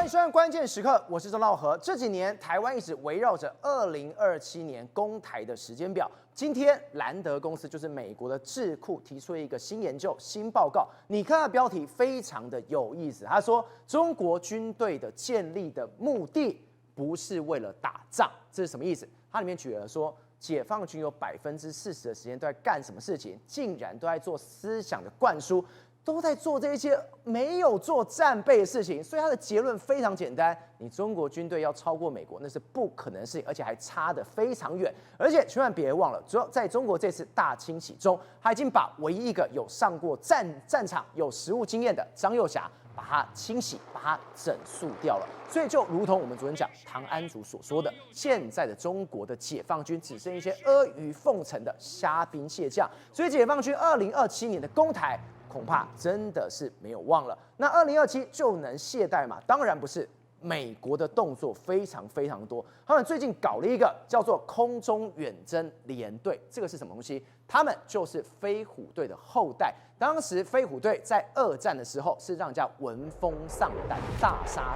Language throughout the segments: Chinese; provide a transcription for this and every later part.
欢迎收看关键时刻，我是钟道和。这几年台湾一直围绕着2027年攻台的时间表。今天兰德公司就是美国的智库提出了一个新研究、新报告。你看它标题非常的有意思，他说中国军队的建立的目的不是为了打仗，这是什么意思？它里面举了说，解放军有40%的时间都在干什么事情？竟然都在做思想的灌输。都在做这些没有做战备的事情，所以他的结论非常简单：你中国军队要超过美国，那是不可能的事情，而且还差得非常远。而且千万别忘了，主要在中国这次大清洗中，他已经把唯一一个有上过战场、有实务经验的张幼霞，把他清洗、把他整肃掉了。所以就如同我们昨天讲唐安祖所说的，现在的中国的解放军只剩一些阿谀奉承的虾兵蟹将。所以解放军2027年的攻台，恐怕真的是没有望了。那2027就能懈怠吗？当然不是。美国的动作非常非常多，他们最近搞了一个叫做空中远征联队，这个是什么东西？他们就是飞虎队的后代。当时飞虎队在2战的时候是让人家闻风丧胆，大杀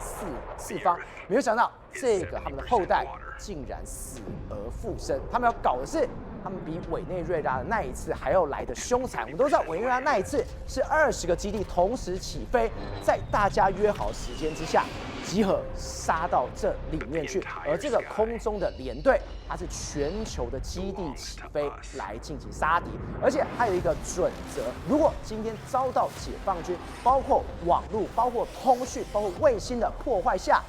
四方。没有想到这个他们的后代竟然死而复生。他们要搞的是，他们比委内瑞拉的那一次还要来的凶残。我们都知道委内瑞拉那一次是20个基地同时起飞，在大家约好时间之下集合杀到这里面去，而这个空中的联队，它是全球的基地起飞来进行杀敌，而且还有一个准则：如果今天遭到解放军包括网络、包括通讯、包括卫星的破坏下，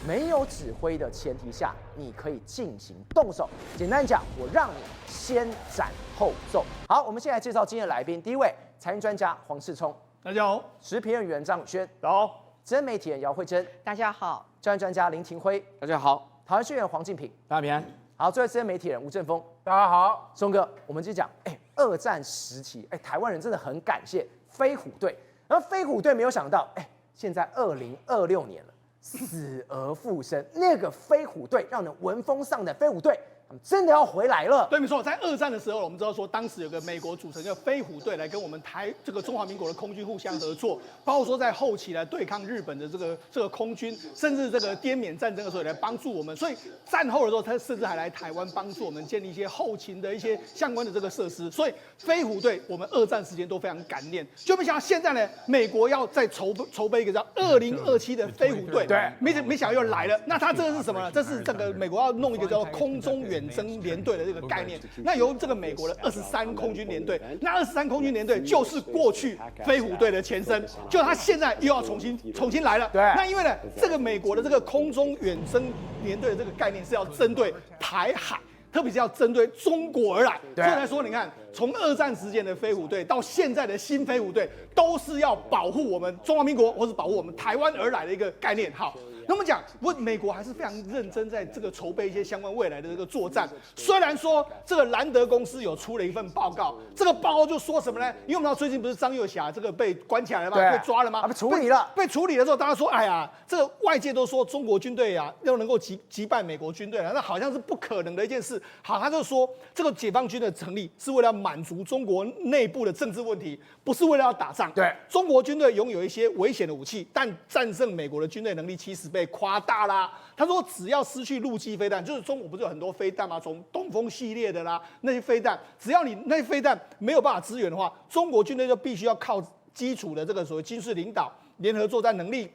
没有指挥的前提下，你可以进行动手。简单讲，我让你先斩后奏。好，我们现在介绍今天的来宾，第一位财经专家黄世聪，大家好；时评人员张宇轩，好；资深媒体人姚慧珍，大家好；教育专家林廷辉，大家好；台湾学院黄敬平，大家平安。好，最后资深媒体人吴正峰，大家好。松哥，我们就讲，2战时期，台湾人真的很感谢飞虎队，然后飞虎队没有想到，现在2026年了，死而复生，那个飞虎队让人闻风丧胆，飞虎队他们真的要回来了。对，没错，在2战的时候，我们知道说，当时有个美国组成的飞虎队来跟我们这个中华民国的空军互相合作，包括说在后期来对抗日本的这个空军，甚至这个滇缅战争的时候也来帮助我们。所以战后的时候，他甚至还来台湾帮助我们建立一些后勤的一些相关的这个设施。所以飞虎队我们2战时间都非常感念。就没想到现在呢，美国要再筹备一个叫2027的飞虎队，对，没想到又来了。那它这个是什么呢？这是这个美国要弄一个叫做空中远征联队的这个概念，那由这个美国的23空军联队，那23空军联队就是过去飞虎队的前身，就他现在又要重新来了。对，那因为呢，这个美国的这个空中远征联队的这个概念是要针对台海。特别是要针对中国而来，所以来说，你看，从2战时间的飞虎队到现在的新飞虎队，都是要保护我们中华民国或是保护我们台湾而来的一个概念。好，那么讲，美国还是非常认真在这个筹备一些相关未来的这个作战。虽然说这个兰德公司有出了一份报告，这个报告就说什么呢？因为我们知道最近不是张幼霞这个被关起来了吗？被抓了吗？被处理了。被处理了之后，大家说，哎呀，这个外界都说中国军队啊要能够击败美国军队了，那好像是不可能的一件事。好，他就说这个解放军的成立是为了满足中国内部的政治问题，不是为了要打仗。对，中国军队拥有一些危险的武器，但战胜美国的军队能力其实被夸大啦。他说，只要失去陆基飞弹，就是中国不是有很多飞弹吗？从东风系列的啦，那些飞弹，只要你那些飞弹没有办法支援的话，中国军队就必须要靠基础的这个所谓军事领导、联合作战能力、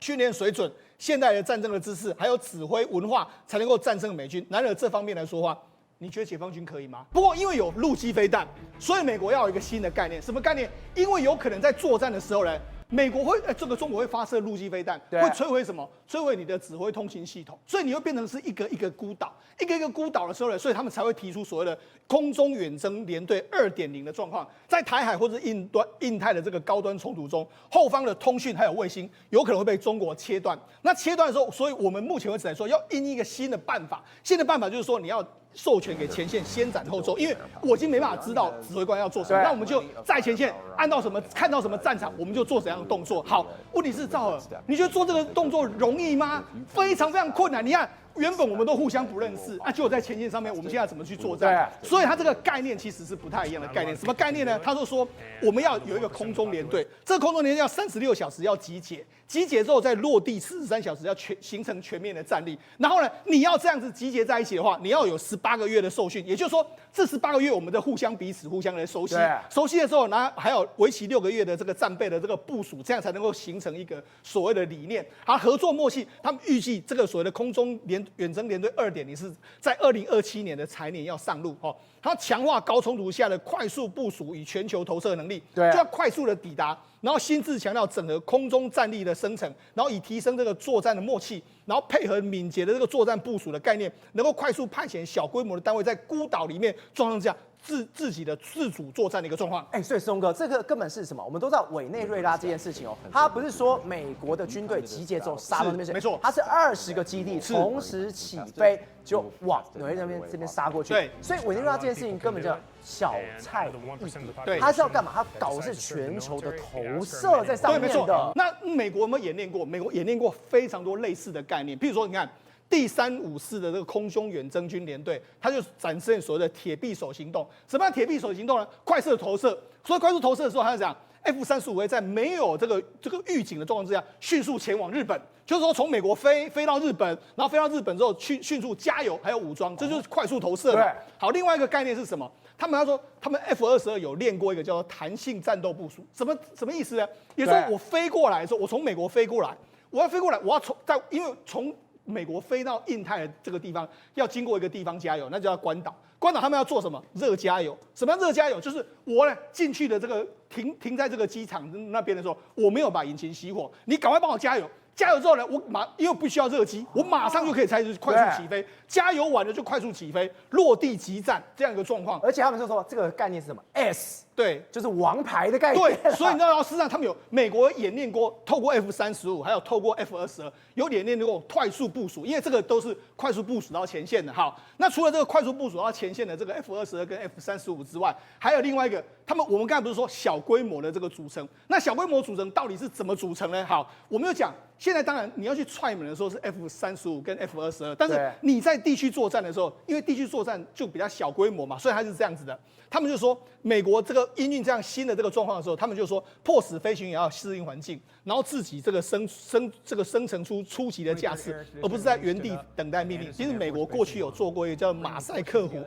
训练水准、现代的战争的知识，还有指挥文化，才能够战胜美军。然而这方面来说的话，你觉得解放军可以吗？不过因为有陆基飞弹，所以美国要有一个新的概念，什么概念？因为有可能在作战的时候呢，美国会这个中国会发射陆基飞弹，会摧毁什么？摧毁你的指挥通信系统，所以你会变成是一个一个孤岛，一个一个孤岛的时候呢，所以他们才会提出所谓的空中远征联队2.0的状况，在台海或者印太的这个高端冲突中，后方的通讯还有卫星有可能会被中国切断。那切断的时候，所以我们目前为止来说，要印一个新的办法。新的办法就是说，你要授权给前线先斩后奏，因为我已经没办法知道指挥官要做什么，那我们就在前线看到什么战场，我们就做怎样的动作。好，问题是赵尔，你觉得做这个动作容易吗？非常非常困难。你看原本我们都互相不认识，结果在前线上面，我们现在怎么去作战？所以它这个概念其实是不太一样的概念。什么概念呢？他就说我们要有一个空中联队，这个空中联队要36小时要集结，集结之后再落地43小时要形成全面的战力。然后呢，你要这样子集结在一起的话，你要有18个月的受训，也就是说这18个月我们的彼此互相的熟悉，熟悉的时候，然后还有为期6个月的这个战备的这个部署，这样才能够形成一个所谓的理念。好，合作默契，他们预计这个所谓的空中远征联队2.0是在2027年的财年要上路哦。它强化高冲突下的快速部署与全球投射能力，就要快速的抵达，然后新制强调整合空中战力的生成，然后以提升这个作战的默契，然后配合敏捷的这个作战部署的概念，能够快速派遣小规模的单位在孤岛里面状况下。自己的自主作战的一个状况，所以松哥，这个根本是什么？我们都知道委内瑞拉这件事情哦，它不是说美国的军队集结之后杀到那边去，没错，它是20个基地同时起飞，就往纽约这边杀过去。对，所以委内瑞拉这件事情根本叫小菜一碟。对，它是要干嘛？它搞的是全球的投射在上面的。对，没错。那美国有没有演练过？美国演练过非常多类似的概念，譬如说，你看。第354的这个空中远征军联队，它就展现所谓的铁臂手行动。什么叫铁臂手行动呢？快速投射。所以快速投射的时候，它是讲 F-35会在没有这个预警的状况之下，迅速前往日本。就是说，从美国飞到日本，然后飞到日本之后，迅速加油还有武装，这就是快速投射嘛。好，另外一个概念是什么？他们说，他们 F-22有练过一个叫做弹性战斗部署。什么意思呢？也就是说，我飞过来的时候，我从美国飞过来，我要因为从美国飞到印太的这个地方，要经过一个地方加油，那就叫关岛。关岛他们要做什么？热加油。什么叫热加油？就是我呢进去的这个停在这个机场那边的时候，我没有把引擎熄火，你赶快帮我加油。加油之后呢，因为不需要热机，我马上就可以开始快速起飞。加油完了就快速起飞，落地即战这样一个状况。而且他们就说这个概念是什么 ？S。对，就是王牌的概念。对，所以你知道，事实上他们有美国演练过，透过 F-35，还有透过 F-22，有演练过快速部署，因为这个都是快速部署到前线的。好，那除了这个快速部署到前线的这个 F-22跟 F-35之外，还有另外一个，我们刚才不是说小规模的这个组成？那小规模组成到底是怎么组成呢？好，我们就讲，现在当然你要去踹门的时候是 F-35跟 F-22，但是你在地区作战的时候，因为地区作战就比较小规模嘛，所以它是这样子的。他们就说，美国这个因应这样新的这个状况的时候，他们就说，迫使飞行员要适应环境，然后自己这个生成出初级的架势，而不是在原地等待命令。其实美国过去有做过一个叫马赛克湖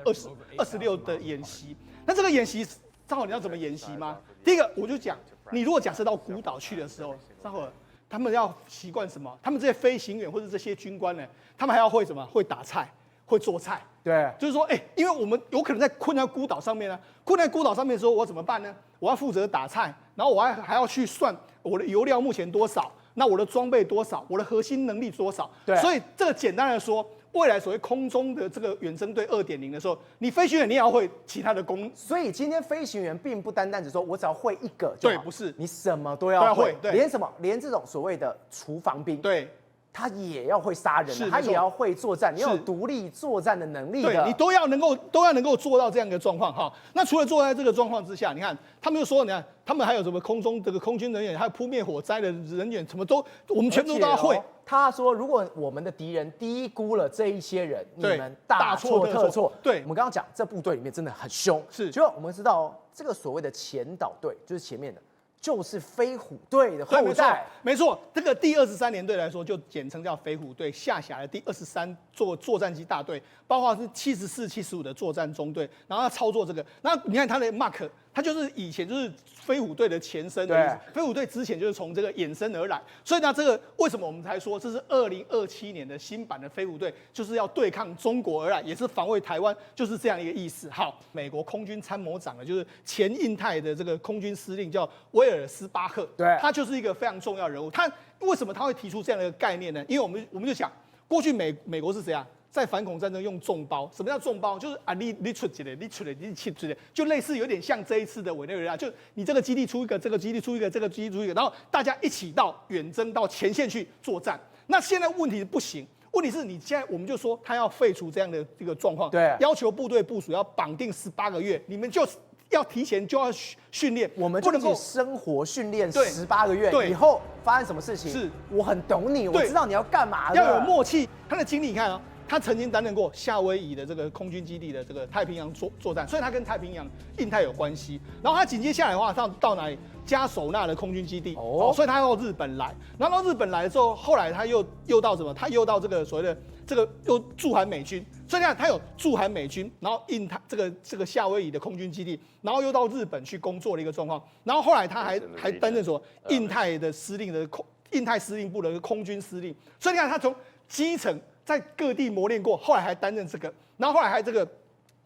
26的演习，那这个演习，张浩你要怎么演习吗？第一个我就讲，你如果假设到孤岛去的时候，张浩他们要习惯什么？他们这些飞行员或者这些军官呢，他们还要会什么？会打菜，会做菜。对，就是说，因为我们有可能在困在孤岛上面呢，困在孤岛上面的时候，我怎么办呢？我要负责打菜，然后我还要去算我的油料目前多少，那我的装备多少，我的核心能力多少。对，所以这个简单来说，未来所谓空中的这个远征队2.0的时候，你飞行员你也要会其他的功。所以今天飞行员并不单单只说我只要会一个就好，对，不是，你什么都要会，对，连这种所谓的厨房兵，对。他也要会杀人，他也要会作战，你要有独立作战的能力的，对，你都要能够做到这样一个状况哈。那除了做在这个状况之下，你看他们又说，你看他们还有什么空中这个空军人员，还有扑灭火灾的人员，什么都我们全部都要会。他说，如果我们的敌人低估了这一些人，你们大错特错。对，我们刚刚讲这部队里面真的很凶，是。就我们知道这个所谓的前导队，就是前面的。就是飞虎队的后代，没错。这个第23联队来说，就简称叫飞虎队，下辖的第23作战机大队，包括是74、75的作战中队，然后他操作这个。那你看他的 Mark， 他就是以前就是飞虎队的前身的意思。飞虎队之前就是从这个衍生而来，所以呢，这个为什么我们才说这是2027年的新版的飞虎队，就是要对抗中国而来，也是防卫台湾，就是这样一个意思。好，美国空军参谋长呢，就是前印太的这个空军司令叫威尔斯巴赫，对，他就是一个非常重要的人物。他为什么他会提出这样的一个概念呢？因为我们就想，过去美国是谁啊？在反恐战争用重包，什么叫重包？就是啊，你出去的，你出来，你去的，就类似有点像这一次的委内瑞拉，就你这个基地出一个，这个基地出一个，这个基地出一个，然后大家一起到远征到前线去作战。那现在问题不行，问题是你现在我们就说他要废除这样的这个状况，对，要求部队部署要绑定18个月，你们就要提前就要训练，我们就一起生活训练18个月，对，以后发生什么事情，是我很懂你，我知道你要干嘛的，要有默契。他的经历你看啊，他曾经担任过夏威夷的这个空军基地的这个太平洋作战，所以他跟太平洋、印太有关系。然后他紧接下来的话，到哪里？加手纳的空军基地，所以他到日本来。然后到日本来之后，后来他又到什么？他又到这个所谓的这个又驻韩美军。所以你看，他有驻韩美军，然后印太这个夏威夷的空军基地，然后又到日本去工作的一个状况。然后后来他还担任什么印太的司令的印太司令部的空军司令。所以你看，他从基层在各地磨练过，后来还担任这个，然后后来还这个。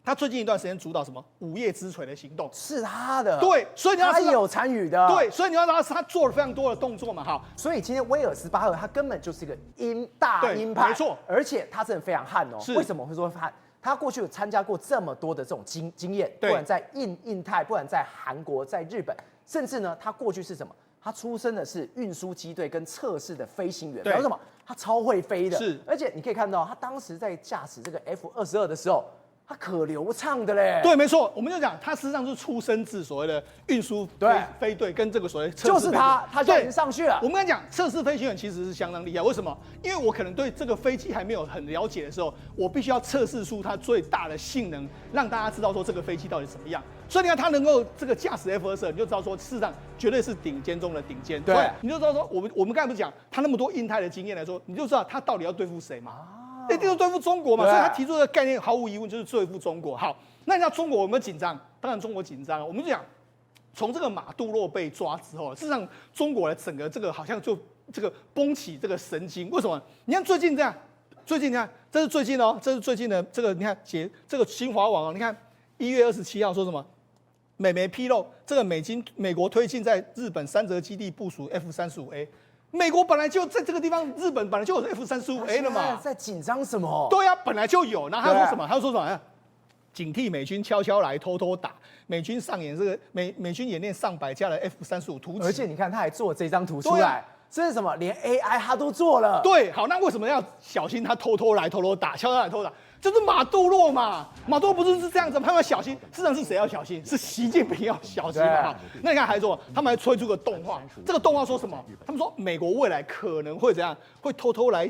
他最近一段时间主导什么午夜之锤的行动，是他的，对，所以你要他有参与的，对，所以你要知道他做了非常多的动作嘛，哈。所以今天威尔斯巴赫他根本就是一个大鹰派，没错，而且他真的非常悍哦。是为什么会说悍？他过去有参加过这么多的这种经验，不管在印太，不管在韩国、在日本，甚至呢，他过去是什么？他出身的是运输机队跟测试的飞行员，表示什么？他超会飞的，是，而且你可以看到他当时在驾驶这个 F-22的时候。他可流畅的嘞，对，没错，我们就讲他实际上是出身自所谓的运输飞队跟这个所谓测试就是他就已经上去了。我们刚才讲测试飞行员其实是相当厉害，为什么？因为我可能对这个飞机还没有很了解的时候，我必须要测试出它最大的性能，让大家知道说这个飞机到底怎么样。所以你看他能够这个驾驶 F-22，你就知道说事实上绝对是顶尖中的顶尖。对，你就知道说我们刚才不是讲他那么多印太的经验来说，你就知道他到底要对付谁嘛。一定是对付中国嘛，所以他提出的概念毫无疑问就是对付中国。好，那你知道中国有没有紧张？当然中国紧张。我们就讲，从这个马杜洛被抓之后，事实上中国的整个这个好像就这个绷起这个神经。为什么？你看最近这样，最近你看这是最近哦，这是最近的这个你看这个新华网哦，你看1月27号说什么？美媒披露，这个美国推进在日本三泽基地部署 F-35A。美国本来就在这个地方，日本本来就有 F-35A 了嘛，在紧张什么？对啊，本来就有。然后他说什么？他说什么？警惕美军悄悄来，偷偷打。美军上演这个美军演练上百架的 F-35突击。而且你看，他还做这张图出来，这是什么？连 AI 他都做了。对，好，那为什么要小心他偷偷来、偷偷打、悄悄来、偷偷打？就是马杜洛嘛，马杜洛不是这样子，他们要小心。事实上是谁要小心？是习近平要小心嘛。那你看还说，他们还推出个动画，这个动画说什么？他们说美国未来可能会怎样？会偷偷来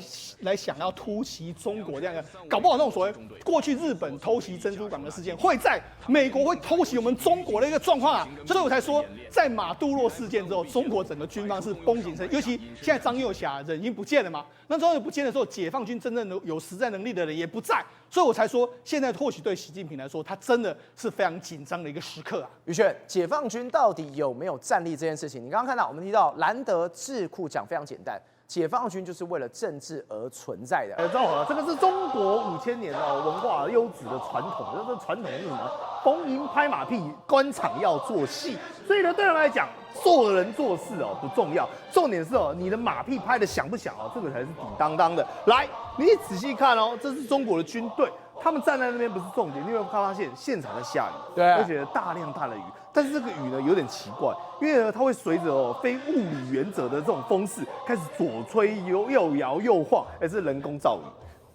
想要突袭中国这样的，搞不好那种所谓过去日本偷袭珍珠港的事件，会在美国会偷袭我们中国的一个状况啊。所以我才说，在马杜洛事件之后，中国整个军方是绷紧神，尤其现在张幼霞人已经不见了嘛。那张幼不见的时候，解放军真正的有实战能力的人也不在。所以我才说，现在或许对习近平来说，他真的是非常紧张的一个时刻啊。宇轩，解放军到底有没有战力这件事情，你刚刚看到我们提到兰德智库讲非常简单，解放军就是为了政治而存在的。赵和，这个是中国5000年文化优质的传统，这传统是什么？逢迎拍马屁，官场要做戏。所以呢，对人来讲，做人做事不重要，重点是你的马屁拍的响不响这个才是底当当的。来，你仔细看这是中国的军队。他们站在那边不是重点，因为发现现场在下雨，对，而且大量大的雨。但是这个雨呢有点奇怪，因为呢它会随着非物理原则的这种风势开始左吹右摇右晃，是人工造雨。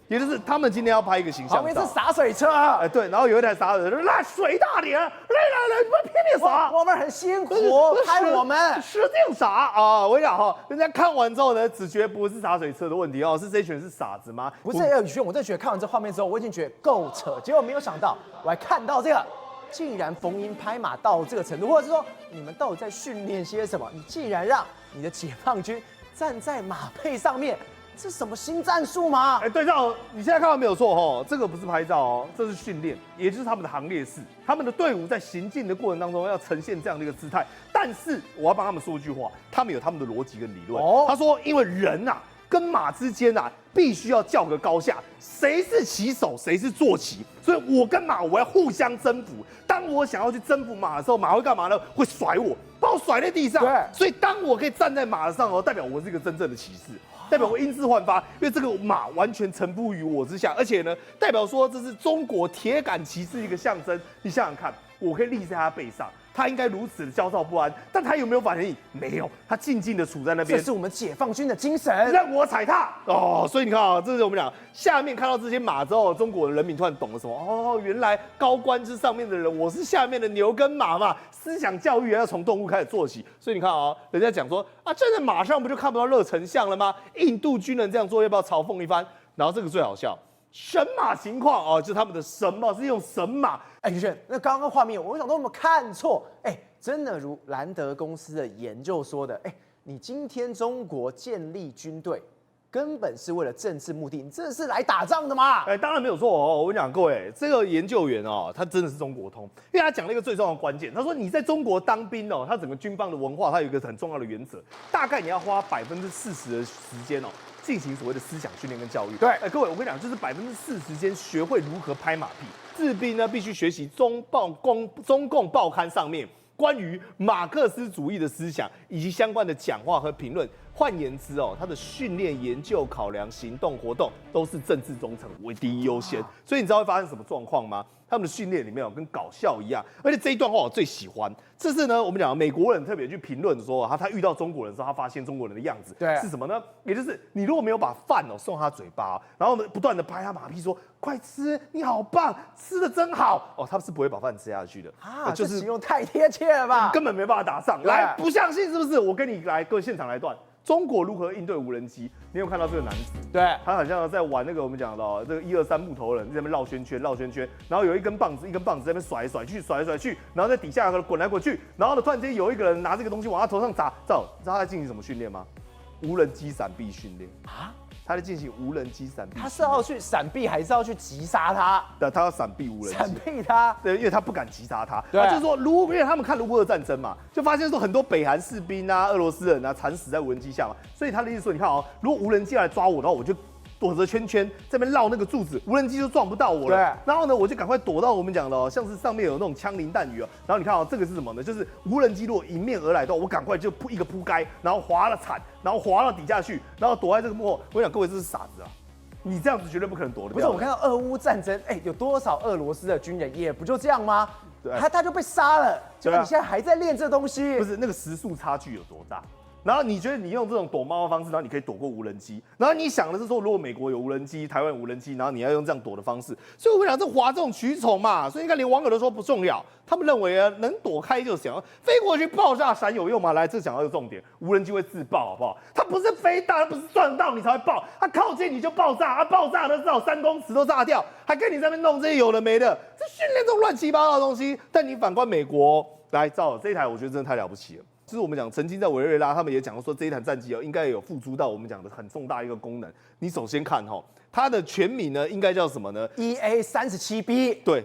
也就是他们今天要拍一个形象照，旁边是洒水车，对，然后有一台洒水车，来水大点，来，你们拼命洒，我们很辛苦，拍我们使劲洒啊！我跟你讲人家看完之后呢，只觉得不是洒水车的问题是这群是傻子吗？不是，宇轩，我真的觉得看完这画面之后，我已经觉得够扯，结果没有想到，我还看到这个，竟然逢迎拍马到这个程度，或者是说你们到底在训练些什么？你竟然让你的解放军站在马背上面。这什么新战术吗？对照，你现在看到没有错这个不是拍照这是训练，也就是他们的行列式，他们的队伍在行进的过程当中要呈现这样的一个姿态。但是我要帮他们说一句话，他们有他们的逻辑跟理论。他说，因为人跟马之间必须要较个高下，谁是骑手，谁是坐骑，所以我跟马我要互相征服。当我想要去征服马的时候，马会干嘛呢？会甩我，把我甩在地上。对，所以当我可以站在马上代表我是一个真正的骑士。代表我英姿焕发，因为这个马完全臣服于我之下，而且呢，代表说这是中国铁杆骑士一个象征。你想想看，我可以立在他背上，他应该如此的焦躁不安，但他有没有反应？没有，他静静的处在那边。这是我们解放军的精神，让我踩踏所以你看这是我们讲下面看到这些马之后，中国的人民突然懂了什么？原来高官之上面的人，我是下面的牛跟马嘛。思想教育要从动物开始做起，所以你看人家讲说站在马上不就看不到热成像了吗？印度军人这样做，要不要嘲讽一番？然后这个最好笑，神马情况哦，就是他们的神马是用神马。哎，宇轩，那刚刚画面，我想说我们看错，哎，真的如兰德公司的研究说的，哎，你今天中国建立军队，根本是为了政治目的，你这是来打仗的吗？哎，当然没有错哦。我跟你讲，各位，这个研究员哦，他真的是中国通，因为他讲了一个最重要的关键。他说你在中国当兵哦，他整个军方的文化，它有一个很重要的原则，大概你要花40%的时间哦，进行所谓的思想训练跟教育。对，哎，各位，我跟你讲，就是40%时间学会如何拍马屁。士兵呢，必须学习中共报刊上面关于马克思主义的思想以及相关的讲话和评论。换言之哦，他的训练、研究、考量、行动、活动都是政治忠诚为第一优先。所以你知道会发生什么状况吗？他们的训练里面有跟搞笑一样，而且这一段话我最喜欢。这是呢，我们讲美国人特别去评论说，他遇到中国人的时候，他发现中国人的样子是什么呢？也就是你如果没有把饭哦送他嘴巴，然后呢不断的拍他马屁说快吃，你好棒，吃的真好哦，他是不会把饭吃下去的啊，就是形容太贴切了吧，根本没办法打仗。来，不相信是不是？我跟你来，各位现场来段。中国如何应对无人机？你有看到这个男子？对，他好像在玩那个我们讲的这个1、2、3木头人，在那边绕圈圈，然后有一根棒子在那边甩来甩去，然后在底下滚来滚去，然后呢，突然间有一个人拿这个东西往他头上砸，你知道他在进行什么训练吗？无人机闪避训练啊！他在进行无人机闪避，他是要去闪避还是要去击杀他？对，他要闪避无人机，闪避他，对，因为他不敢击杀他。对，就是说，因为他们看了乌俄战争嘛，就发现说很多北韩士兵啊、俄罗斯人啊惨死在无人机下嘛，所以他的意思说，你看哦，如果无人机要来抓我的话，我就躲着圈圈这边绕那个柱子，无人机就撞不到我了。对，然后呢，我就赶快躲到我们讲的哦，像是上面有那种枪林弹雨哦。然后你看哦，这个是什么呢？就是无人机如果迎面而来的话，我赶快就扑街，然后滑了铲，然后滑到底下去，然后躲在这个幕后。我想各位这是傻子啊！你这样子绝对不可能躲得掉。不是，我们看到俄乌战争，哎，有多少俄罗斯的军人也不就这样吗？对，他就被杀了，结果你现在还在练这东西，不是那个时速差距有多大？然后你觉得你用这种躲猫的方式，然后你可以躲过无人机，然后你想的是说，如果美国有无人机，台湾有无人机，然后你要用这样躲的方式，所以我讲这哗众取宠嘛，所以你看连网友都说不重要，他们认为啊能躲开就行，飞过去爆炸闪有用吗？来，这讲到一个重点，无人机会自爆好不好？它不是飞弹，它不是撞到你才会爆，它靠近你就爆炸，它爆炸的至少3公尺都炸掉，还跟你在那边弄这些有的没的，这训练这种乱七八糟的东西。但你反观美国，来照这一台，我觉得真的太了不起了。就是我们讲，曾经在委内瑞拉，他们也讲说这一台战机哦，应该有付诸到我们讲的很重大一个功能。你首先看哈，它的全名呢，应该叫什么呢 ？EA-37B。对，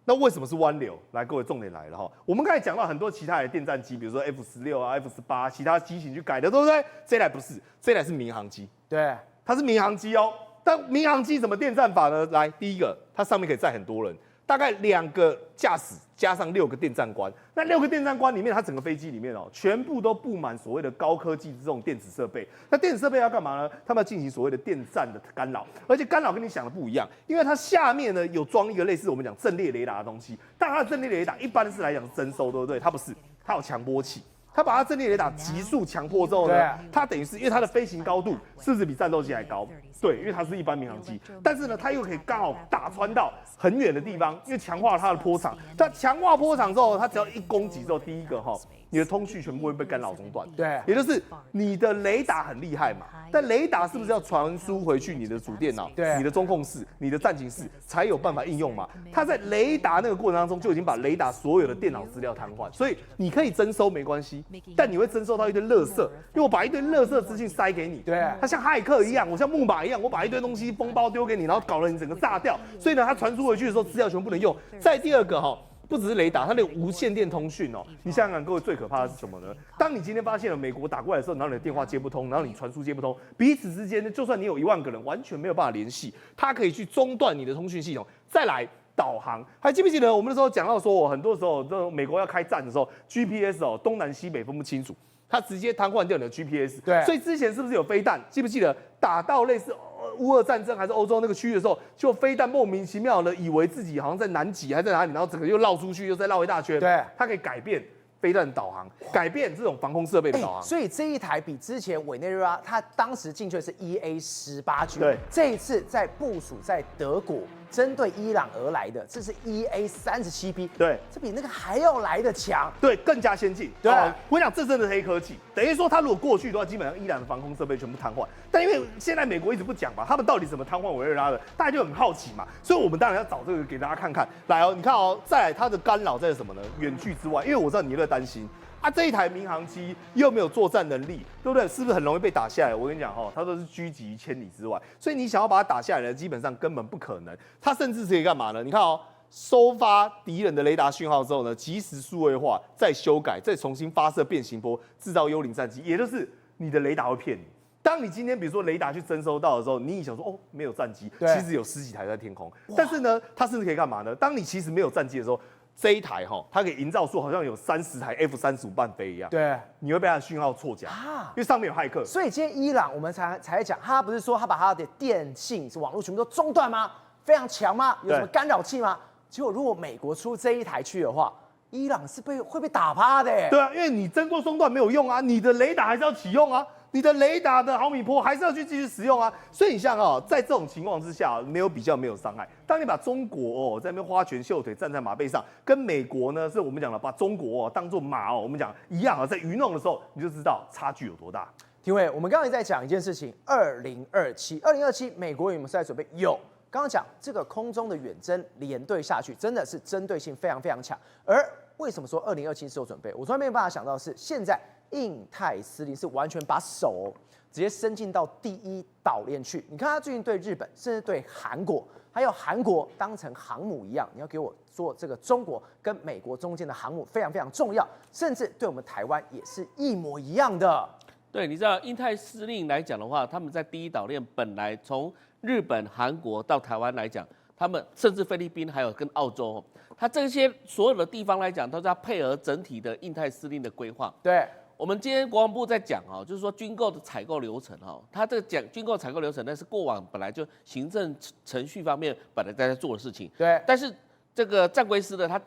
那为什么是湾流？来，各位重点来了哈。我们刚才讲到很多其他的电战机，比如说 F-16啊、F-18，其他机型去改的，对不对？这台不是，这台是民航机。对，它是民航机哦。但民航机怎么电战法呢？来，第一个，它上面可以载很多人。大概2个驾驶加上6个电站官，那6个电站官里面，它整个飞机里面哦，全部都布满所谓的高科技这种电子设备。那电子设备要干嘛呢？他们要进行所谓的电站的干扰，而且干扰跟你想的不一样，因为它下面呢有装一个类似我们讲阵列雷达的东西，但它的阵列雷达一般是来讲是征收，对不对？它不是，它有强波器。它把它阵列雷达急速强迫之后呢，它等于是因为它的飞行高度是不是比战斗机还高？对，因为它是一般民航机，但是呢，它又可以刚好打穿到很远的地方，因为强化它的波长。它强化波长之后，它只要1攻击之后，第一个你的通讯全部会被干扰中断。对，也就是你的雷达很厉害嘛，但雷达是不是要传输回去你的主电脑、你的中控室、你的战情室才有办法应用嘛？它在雷达那个过程当中就已经把雷达所有的电脑资料瘫痪，所以你可以征收没关系，但你会征收到一堆垃圾，因为我把一堆垃圾资讯塞给你，对，它像骇客一样，我像木马一样，我把一堆东西封包丢给你，然后搞了你整个炸掉，所以呢，它传输回去的时候资料全部不能用。再第二个不只是雷达，它的无线电通讯哦，你想想看，各位最可怕的是什么呢？当你今天发现了美国打过来的时候，然后你的电话接不通，然后你传输接不通，彼此之间呢，就算你有1万个人，完全没有办法联系，它可以去中断你的通讯系统。再来导航，还记不记得我们那时候讲到说，很多时候美国要开战的时候 ，GPS 东南西北分不清楚，它直接瘫痪掉你的 GPS。对，所以之前是不是有飞弹？记不记得打到类似乌俄战争还是欧洲那个区域的时候，就飞弹莫名其妙的以为自己好像在南极还在哪里，然后整个又绕出去，又再绕一大圈。对，它可以改变飞弹导航，改变这种防空设备的导航。所以这一台比之前委内瑞拉，它当时进去的是EA-18G，对，这一次在部署在德国，针对伊朗而来的，这是 EA-37B，对，这比那个还要来的强。对，更加先进。对我跟你讲，这真的是黑科技。等于说，它如果过去的话，基本上伊朗的防空设备全部瘫痪。但因为现在美国一直不讲嘛，他们到底怎么瘫痪委内瑞拉的，大家就很好奇嘛。所以我们当然要找这个给大家看看。来哦，你看哦，再来它的干扰在什么呢？远距之外，因为我知道你在担心。这一台民航机又没有作战能力，对不对？是不是很容易被打下来？我跟你讲它都是狙击千里之外，所以你想要把它打下来呢，基本上根本不可能。它甚至可以干嘛呢？你看收发敌人的雷达讯号之后呢，及时数位化，再修改，再重新发射变形波，制造幽灵战机，也就是你的雷达会骗你。当你今天比如说雷达去征收到的时候，你想说没有战机，其实有10几台在天空。但是呢，它甚至可以干嘛呢？当你其实没有战机的时候，这一台它可以营造出好像有30台 F-35伴飞一样，对，你会被它的讯号错假因为上面有骇客。所以今天伊朗我们才讲，他不是说他把他的电信网络全部都中断吗？非常强吗？有什么干扰器吗？结果如果美国出这一台去的话，伊朗是会被打趴的。对啊，因为你增过中断没有用啊，你的雷达还是要启用啊。你的雷达的毫米波还是要去继续使用啊，所以你像在这种情况之下，没有比较，没有伤害。当你把中国在那边花拳绣腿站在马背上，跟美国呢是我们讲的把中国当做马我们讲一样在愚弄的时候，你就知道差距有多大。廷伟，我们刚才在讲一件事情，2027，美国有没有在准备？有。刚刚讲这个空中的远征连队下去，真的是针对性非常非常强。而为什么说2027是有准备？我从来没有办法想到的是现在。印太司令是完全把手直接伸进到第一岛链去。你看他最近对日本，甚至对韩国，还有韩国当成航母一样，你要给我做这个中国跟美国中间的航母，非常非常重要。甚至对我们台湾也是一模一样的。对，你知道印太司令来讲的话，他们在第一岛链本来从日本、韩国到台湾来讲，他们甚至菲律宾还有跟澳洲，他这些所有的地方来讲，都是要配合整体的印太司令的规划。对。我们今天国防部在讲就是说军购的采购流程他这个讲军购采购流程，那是过往本来就行政程序方面本来在做的事情。对。但是这个战规司呢，它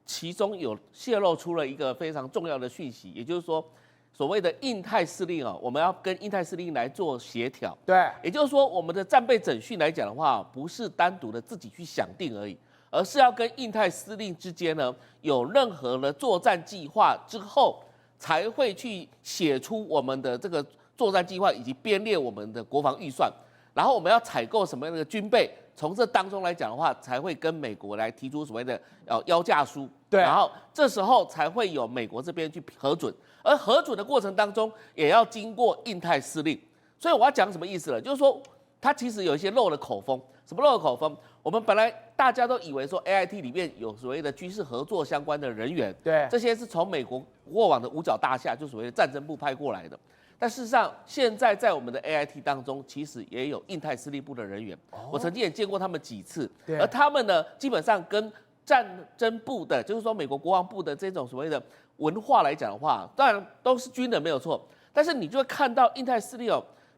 其中有泄露出了一个非常重要的讯息，也就是说，所谓的印太司令我们要跟印太司令来做协调。对。也就是说，我们的战备整训来讲的话，不是单独的自己去想定而已，而是要跟印太司令之间呢有任何的作战计划之后。才会去写出我们的这个作战计划，以及编列我们的国防预算，然后我们要采购什么样的军备，从这当中来讲的话，才会跟美国来提出所谓的要价书，对，然后这时候才会有美国这边去核准，而核准的过程当中，也要经过印太司令，所以我要讲什么意思了，就是说它其实有一些漏的口风，什么漏的口风？我们本来大家都以为说 AIT 里面有所谓的军事合作相关的人员，对，这些是从美国过往的五角大厦，就所谓的战争部派过来的。但事实上，现在在我们的 AIT 当中，其实也有印太司令部的人员。我曾经也见过他们几次，而他们呢，基本上跟战争部的，就是说美国国防部的这种所谓的文化来讲的话，当然都是军人没有错，但是你就会看到印太司令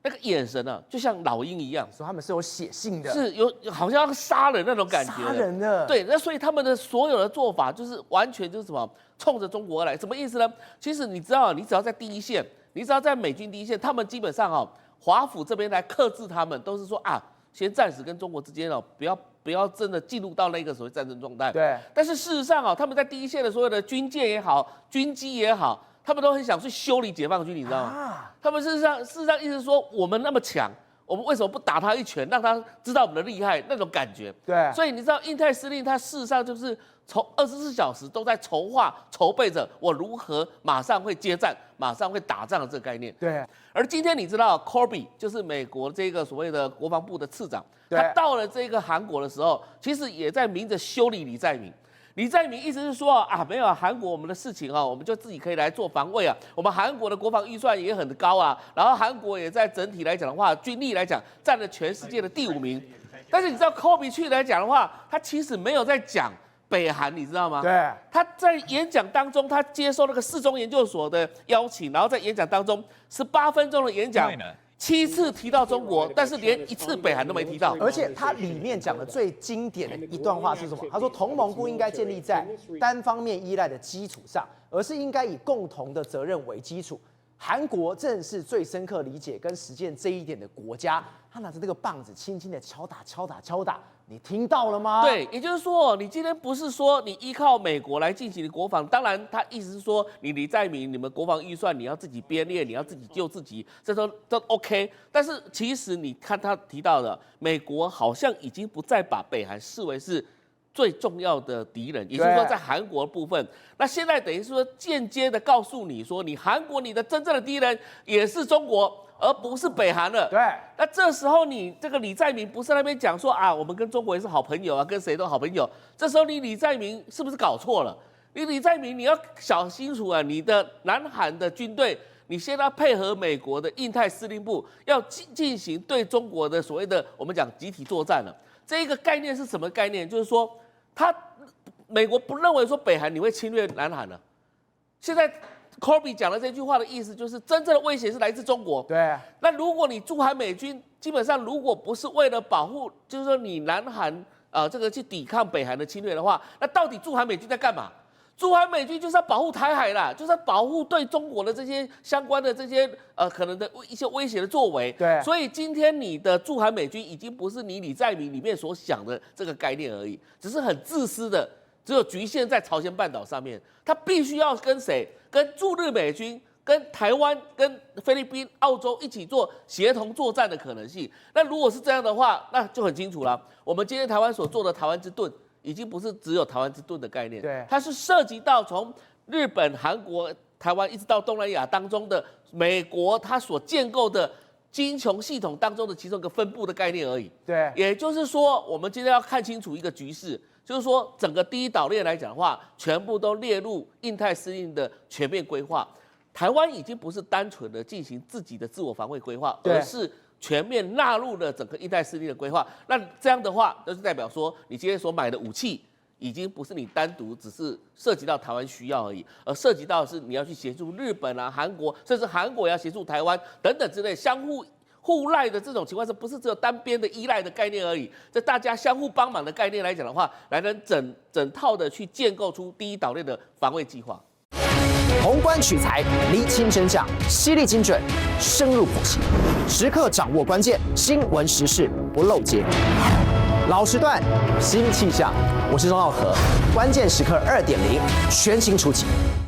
那个眼神就像老鹰一样，说他们是有血性的，是有好像要杀人那种感觉，杀人的。对，那所以他们的所有的做法就是完全就是什么，冲着中国而来，什么意思呢？其实你知道，你只要在第一线，你只要在美军第一线，他们基本上华府这边来克制他们，都是说先暂时跟中国之间不要真的进入到那个所谓战争状态。对。但是事实上他们在第一线的所有的军舰也好，军机也好。他们都很想去修理解放军，你知道吗？他们事实上意思是说，我们那么强，我们为什么不打他一拳，让他知道我们的厉害那种感觉？对。所以你知道，印太司令他事实上就是24小时都在筹备着我如何马上会接战、马上会打仗的这个概念。对。而今天你知道 ，Kirby 就是美国这个所谓的国防部的次长，他到了这个韩国的时候，其实也在明着修理李在明。李在明意思是说没有韩国我们的事情我们就自己可以来做防卫我们韩国的国防预算也很高然后韩国也在整体来讲的话，军力来讲占了全世界的第5名。但是你知道 Kobe 去来讲的话，他其实没有在讲北韩，你知道吗？对。他在演讲当中，他接受那个世宗研究所的邀请，然后在演讲当中18分钟的演讲。7次提到中国，但是连1次北韩都没提到。而且他里面讲的最经典的一段话是什么？他说，同盟不应该建立在单方面依赖的基础上，而是应该以共同的责任为基础。韩国正是最深刻理解跟实践这一点的国家，他拿着这个棒子轻轻的敲打，你听到了吗？对，也就是说，你今天不是说你依靠美国来进行的国防，当然他意思是说，你李在明你们国防预算你要自己编列，你要自己救自己，这都 OK。但是其实你看他提到的，美国好像已经不再把北韩视为是最重要的敌人，也就是说，在韩国部分，那现在等于是说间接的告诉你说，你韩国你的真正的敌人也是中国，而不是北韩了。对，那这时候你这个李在明不是那边讲说啊，我们跟中国也是好朋友啊，跟谁都好朋友。这时候你李在明是不是搞错了？你李在明你要想清楚啊，你的南韩的军队，你现在配合美国的印太司令部，要进行对中国的所谓的我们讲集体作战了。这一个概念是什么概念？就是说，美国不认为说北韩你会侵略南韩了。现在 Kirby 讲的这句话的意思就是，真正的威胁是来自中国。对。那如果你驻韩美军，基本上如果不是为了保护，就是说你南韩这个去抵抗北韩的侵略的话，那到底驻韩美军在干嘛？驻韩美军就是要保护台海啦，就是要保护对中国的这些相关的这些可能的一些威胁的作为。对。所以今天你的驻韩美军已经不是你李在明里面所想的这个概念而已，只是很自私的，只有局限在朝鲜半岛上面。他必须要跟谁？跟驻日美军、跟台湾、跟菲律宾、澳洲一起做协同作战的可能性。那如果是这样的话，那就很清楚了。我们今天台湾所做的台湾之盾，已经不是只有台湾之盾的概念，对，它是涉及到从日本、韩国、台湾一直到东南亚当中的美国它所建构的金琼系统当中的其中一个分布的概念而已。对，也就是说，我们今天要看清楚一个局势。就是说，整个第一岛链来讲的话，全部都列入印太司令的全面规划。台湾已经不是单纯的进行自己的自我防卫规划，而是全面纳入了整个印太司令的规划。那这样的话，就是代表说，你今天所买的武器，已经不是你单独只是涉及到台湾需要而已，而涉及到的是你要去协助日本啊、韩国，甚至韩国也要协助台湾等等之类相互赖的这种情况，是不是只有单边的依赖的概念而已？这大家相互帮忙的概念来讲的话，来能整套的去建构出第一岛链的防卫计划。宏观取材，厘清真相，犀利精准，深入剖析，时刻掌握关键，新闻时事不漏接。老时段，新气象，我是钟浩和，关键时刻2.0，全新出击。